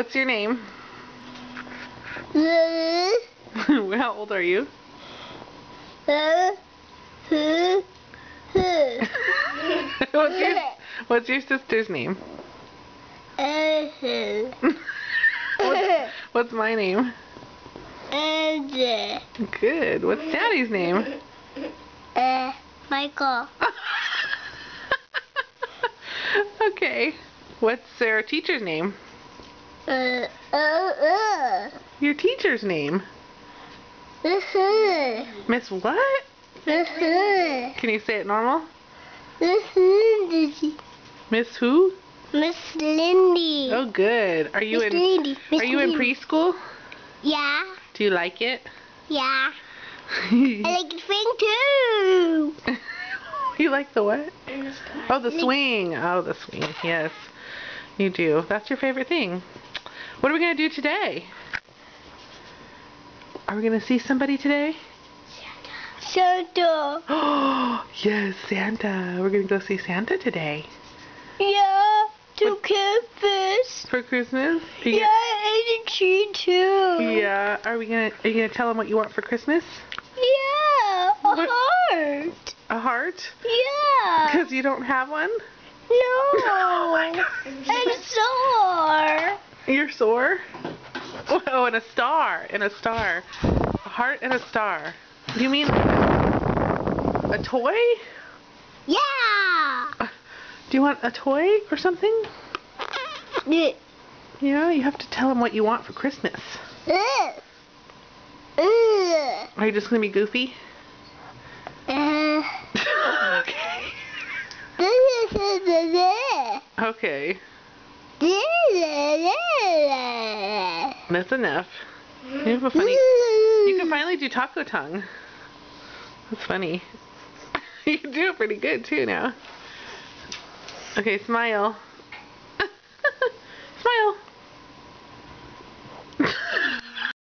What's your name? How old are you? What's your sister's name? What's my name? Good. What's Daddy's name? Michael. Okay. What's our teacher's name? Your teacher's name? Miss what? Can you say it normal? Miss who? Miss Lindy. Oh, good. Are you Miss in Lindy. Miss Are you in Lindy. preschool? Yeah. Do you like it? Yeah. I like to swing too. You like the what? Oh, the swing. Oh, the swing. Yes, you do. That's your favorite thing. What are we going to do today? Are we going to see somebody today? Santa. Oh, yes, Santa. We're going to go see Santa today. Yeah. To campus. For Christmas? Yeah, and a tree too. Yeah. Are you gonna tell him what you want for Christmas? Yeah. A heart. A heart? Yeah. Because you don't have one? No. I'm sore. You're sore? Oh, and a star. And a star. A heart and a star. Do you mean a toy? Yeah. Do you want a toy or something? Yeah. Yeah, you have to tell him what you want for Christmas. Are you just gonna be goofy? Okay. Okay. That's enough. You have a funny. You can finally do taco tongue. That's funny. You can do it pretty good too now. Okay, smile.